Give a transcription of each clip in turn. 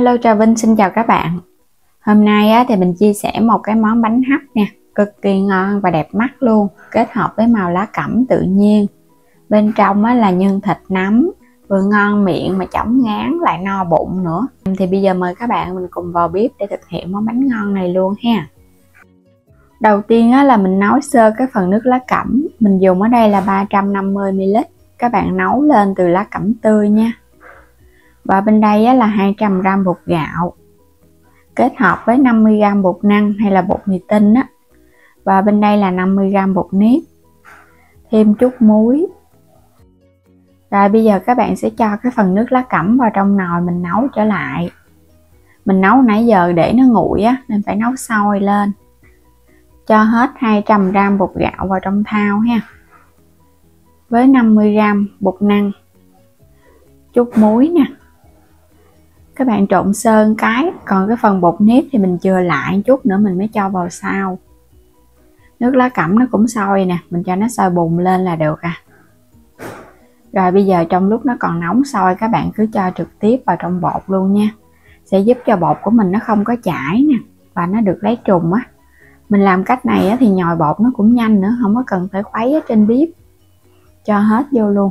Alo, Trà Vinh xin chào các bạn. Hôm nay thì mình chia sẻ một cái món bánh hấp nè, cực kỳ ngon và đẹp mắt luôn, kết hợp với màu lá cẩm tự nhiên. Bên trong là nhân thịt nấm, vừa ngon miệng mà chóng ngán lại no bụng nữa. Thì bây giờ mời các bạn mình cùng vào bếp để thực hiện món bánh ngon này luôn ha. Đầu tiên là mình nấu sơ cái phần nước lá cẩm. Mình dùng ở đây là 350 ml. Các bạn nấu lên từ lá cẩm tươi nha. Và bên đây là 200 g bột gạo kết hợp với 50 g bột năng hay là bột mì tinh á. Và bên đây là 50 g bột nếp, thêm chút muối. Rồi bây giờ các bạn sẽ cho cái phần nước lá cẩm vào trong nồi mình nấu trở lại. Mình nấu nãy giờ để nó nguội á nên phải nấu sôi lên. Cho hết 200 g bột gạo vào trong thau ha, với 50 g bột năng, chút muối nè. Các bạn trộn sơn cái, còn cái phần bột nếp thì mình chừa lại chút nữa mình mới cho vào sau. Nước lá cẩm nó cũng sôi nè, mình cho nó sôi bùng lên là được à. Rồi bây giờ trong lúc nó còn nóng sôi, các bạn cứ cho trực tiếp vào trong bột luôn nha. Sẽ giúp cho bột của mình nó không có chảy nè, và nó được lấy trùng á. Mình làm cách này thì nhồi bột nó cũng nhanh nữa, không có cần phải khuấy ở trên bếp. Cho hết vô luôn.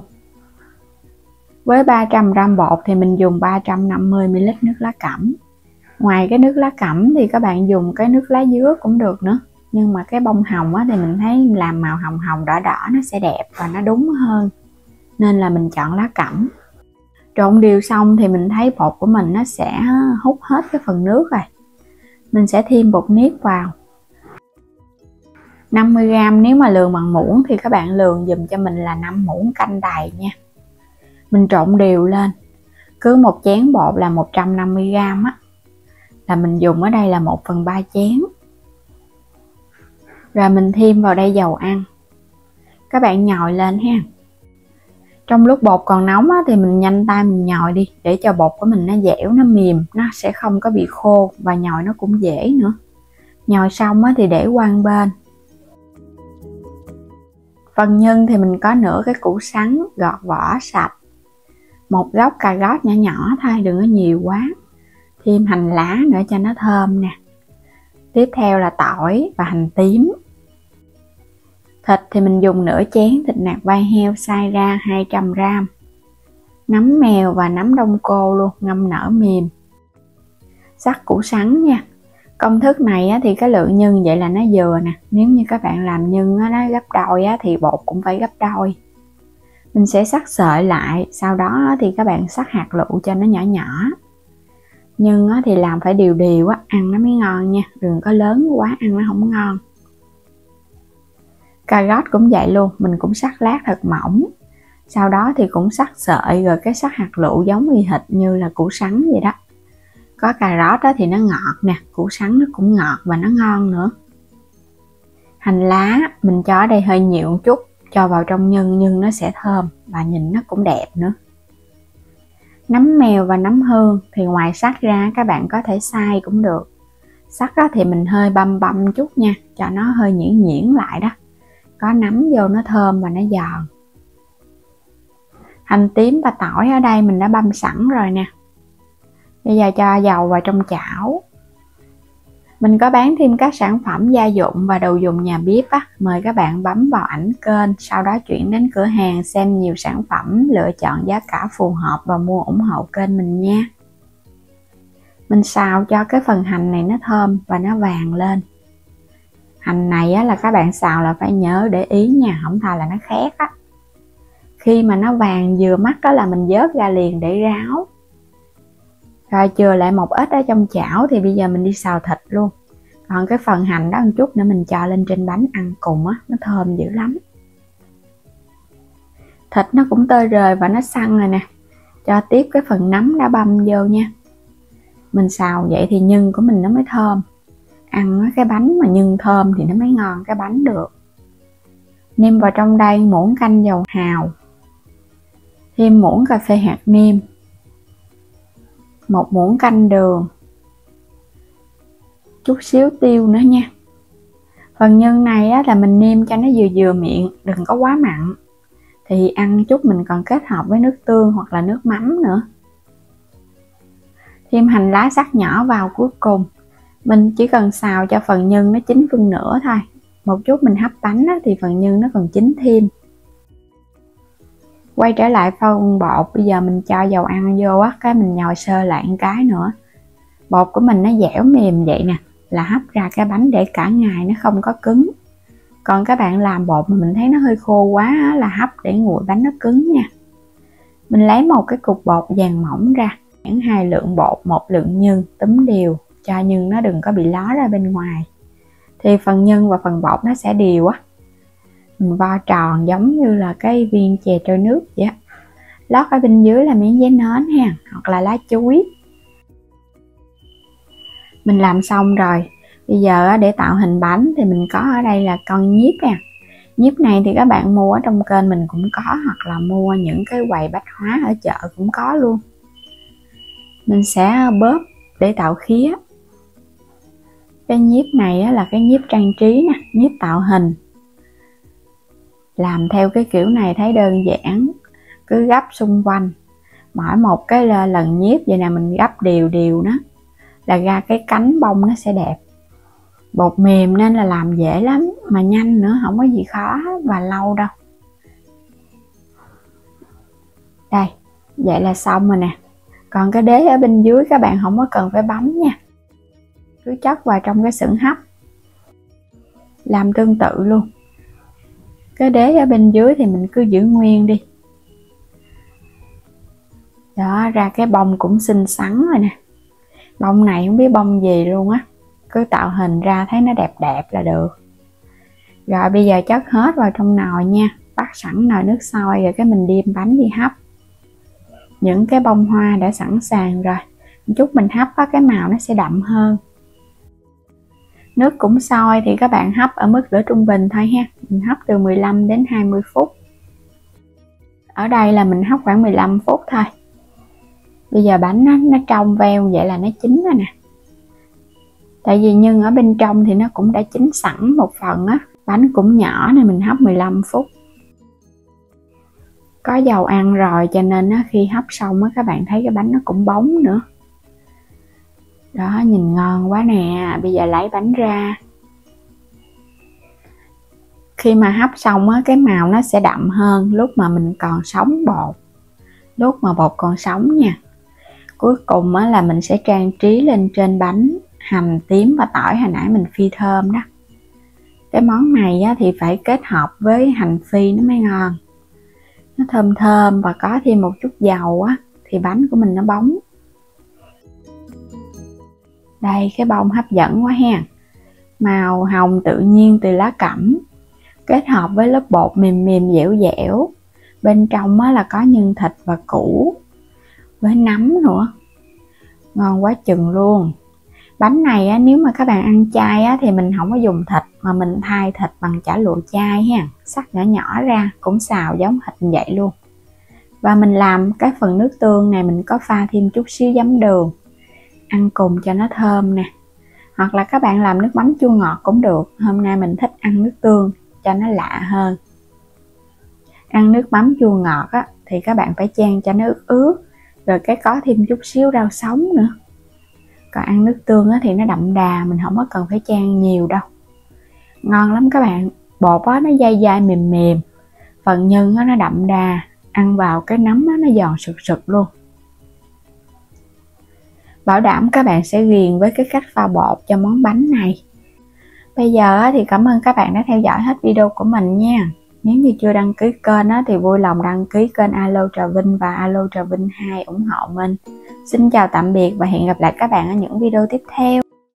Với 300 g bột thì mình dùng 350 ml nước lá cẩm. Ngoài cái nước lá cẩm thì các bạn dùng cái nước lá dứa cũng được nữa. Nhưng mà cái bông hồng thì mình thấy làm màu hồng hồng đỏ đỏ nó sẽ đẹp và nó đúng hơn, nên là mình chọn lá cẩm. Trộn đều xong thì mình thấy bột của mình nó sẽ hút hết cái phần nước rồi. Mình sẽ thêm bột nếp vào 50 g. Nếu mà lường bằng muỗng thì các bạn lường dùm cho mình là 5 muỗng canh đầy nha. Mình trộn đều lên. Cứ một chén bột là 150 g á, là mình dùng ở đây là 1/3 chén. Rồi mình thêm vào đây dầu ăn. Các bạn nhồi lên ha. Trong lúc bột còn nóng thì mình nhanh tay mình nhồi đi, để cho bột của mình nó dẻo, nó mềm, nó sẽ không có bị khô và nhồi nó cũng dễ nữa. Nhồi xong thì để qua một bên. Phần nhân thì mình có nửa cái củ sắn gọt vỏ sạch, một gốc cà rốt nhỏ nhỏ thôi, đừng có nhiều quá. Thêm hành lá nữa cho nó thơm nè. Tiếp theo là tỏi và hành tím. Thịt thì mình dùng nửa chén thịt nạc vai heo xay ra 200 g. Nấm mèo và nấm đông cô luôn, ngâm nở mềm. Sắc củ sắn nha. Công thức này thì cái lượng nhân vậy là nó vừa nè. Nếu như các bạn làm nhân nó gấp đôi thì bột cũng phải gấp đôi. Mình sẽ sắc sợi lại, sau đó thì các bạn sắc hạt lựu cho nó nhỏ nhỏ. Nhưng thì làm phải đều đều á, ăn nó mới ngon nha, đừng có lớn quá ăn nó không ngon. Cà rốt cũng vậy luôn, mình cũng sắc lát thật mỏng. Sau đó thì cũng sắc sợi rồi cái sắc hạt lựu giống y hệt như là củ sắn vậy đó. Có cà rốt thì nó ngọt nè, củ sắn nó cũng ngọt và nó ngon nữa. Hành lá mình cho ở đây hơi nhiều một chút, cho vào trong nhân, nhưng nó sẽ thơm và nhìn nó cũng đẹp nữa. Nấm mèo và nấm hương thì ngoài sắc ra các bạn có thể xay cũng được. Sắc thì mình hơi băm băm chút nha, cho nó hơi nhuyễn nhuyễn lại đó. Có nấm vô nó thơm và nó giòn. Hành tím và tỏi ở đây mình đã băm sẵn rồi nè. Bây giờ cho dầu vào trong chảo. Mình có bán thêm các sản phẩm gia dụng và đồ dùng nhà bếp á. Mời các bạn bấm vào ảnh kênh, sau đó chuyển đến cửa hàng xem nhiều sản phẩm, lựa chọn giá cả phù hợp và mua ủng hộ kênh mình nha. Mình xào cho cái phần hành này nó thơm và nó vàng lên. Hành này là các bạn xào là phải nhớ để ý nha, không thôi là nó khét á. Khi mà nó vàng vừa mắt đó là mình vớt ra liền để ráo. Rồi chừa lại một ít ở trong chảo thì bây giờ mình đi xào thịt luôn. Còn cái phần hành đó một chút nữa mình cho lên trên bánh ăn cùng á, nó thơm dữ lắm. Thịt nó cũng tơi rời và nó săn rồi nè. Cho tiếp cái phần nấm đã băm vô nha. Mình xào vậy thì nhân của mình nó mới thơm. Ăn cái bánh mà nhân thơm thì nó mới ngon cái bánh được. Nêm vào trong đây muỗng canh dầu hào, thêm muỗng cà phê hạt nêm, một muỗng canh đường, chút xíu tiêu nữa nha. Phần nhân này là mình nêm cho nó vừa vừa miệng, đừng có quá mặn. Thì ăn chút mình còn kết hợp với nước tương hoặc là nước mắm nữa. Thêm hành lá sắc nhỏ vào cuối cùng. Mình chỉ cần xào cho phần nhân nó chín phân nửa thôi. Một chút mình hấp bánh thì phần nhân nó còn chín thêm. Quay trở lại phần bột, bây giờ mình cho dầu ăn vô cái mình nhồi sơ lại một cái nữa. Bột của mình nó dẻo mềm vậy nè, là hấp ra cái bánh để cả ngày nó không có cứng. Còn các bạn làm bột mà mình thấy nó hơi khô quá là hấp để nguội bánh nó cứng nha. Mình lấy một cái cục bột vàng mỏng ra, khoảng 2 lượng bột 1 lượng nhân, túm đều cho nhân nó đừng có bị ló ra bên ngoài. Thì phần nhân và phần bột nó sẽ đều mình vo tròn giống như là cái viên chè trôi nước vậy á. Lót ở bên dưới là miếng giấy nến ha, hoặc là lá chuối. Mình làm xong rồi. Bây giờ để tạo hình bánh thì mình có ở đây là con nhíp nè. Nhíp này thì các bạn mua ở trong kênh mình cũng có, hoặc là mua những cái quầy bách hóa ở chợ cũng có luôn. Mình sẽ bóp để tạo khía. Cái nhíp này là cái nhíp trang trí nè, nhíp tạo hình. Làm theo cái kiểu này thấy đơn giản, cứ gấp xung quanh. Mỗi một cái lần nhíp vậy nè, mình gấp đều nó là ra cái cánh bông nó sẽ đẹp. Bột mềm nên là làm dễ lắm, mà nhanh nữa, không có gì khó và lâu đâu. Đây, vậy là xong rồi nè. Còn cái đế ở bên dưới các bạn không có cần phải bấm nha, cứ chất vào trong cái xửng hấp. Làm tương tự luôn. Cái đế ở bên dưới thì mình cứ giữ nguyên đi. Đó, ra cái bông cũng xinh xắn rồi nè. Bông này không biết bông gì luôn á, cứ tạo hình ra thấy nó đẹp đẹp là được. Rồi bây giờ chất hết vào trong nồi nha. Bắt sẵn nồi nước sôi rồi cái mình đem bánh đi hấp. Những cái bông hoa đã sẵn sàng rồi, chút mình hấp cái màu nó sẽ đậm hơn. Nước cũng sôi thì các bạn hấp ở mức lửa trung bình thôi ha. Mình hấp từ 15 đến 20 phút. Ở đây là mình hấp khoảng 15 phút thôi. Bây giờ bánh nó trong veo vậy là nó chín rồi nè. Tại vì nhân ở bên trong thì nó cũng đã chín sẵn một phần á. Bánh cũng nhỏ nên mình hấp 15 phút. Có dầu ăn rồi cho nên khi hấp xong các bạn thấy cái bánh nó cũng bóng nữa. Đó, nhìn ngon quá nè. Bây giờ lấy bánh ra. Khi mà hấp xong cái màu nó sẽ đậm hơn lúc mà mình còn sống bột. Lúc mà bột còn sống nha. Cuối cùng là mình sẽ trang trí lên trên bánh hành tím và tỏi hồi nãy mình phi thơm đó. Cái món này thì phải kết hợp với hành phi nó mới ngon. Nó thơm thơm và có thêm một chút dầu thì bánh của mình nó bóng. Đây, cái bông hấp dẫn quá ha. Màu hồng tự nhiên từ lá cẩm, kết hợp với lớp bột mềm mềm dẻo dẻo. Bên trong là có nhân thịt và củ với nấm nữa. Ngon quá chừng luôn. Bánh này nếu mà các bạn ăn chay thì mình không có dùng thịt, mà mình thay thịt bằng chả lụa chay ha. Cắt nhỏ nhỏ ra, cũng xào giống thịt vậy luôn. Và mình làm cái phần nước tương này mình có pha thêm chút xíu giấm đường, ăn cùng cho nó thơm nè. Hoặc là các bạn làm nước mắm chua ngọt cũng được. Hôm nay mình thích ăn nước tương cho nó lạ hơn. Ăn nước mắm chua ngọt thì các bạn phải chan cho nó ướt ướt, rồi cái có thêm chút xíu rau sống nữa. Còn ăn nước tương thì nó đậm đà, mình không có cần phải chan nhiều đâu. Ngon lắm các bạn. Bột nó dai dai mềm mềm, phần nhân nó đậm đà, ăn vào cái nấm nó giòn sực sực luôn. Bảo đảm các bạn sẽ ghiền với cái cách pha bột cho món bánh này. Bây giờ thì cảm ơn các bạn đã theo dõi hết video của mình nha. Nếu như chưa đăng ký kênh thì vui lòng đăng ký kênh Alo Trà Vinh và Alo Trà Vinh 2 ủng hộ mình. Xin chào tạm biệt và hẹn gặp lại các bạn ở những video tiếp theo.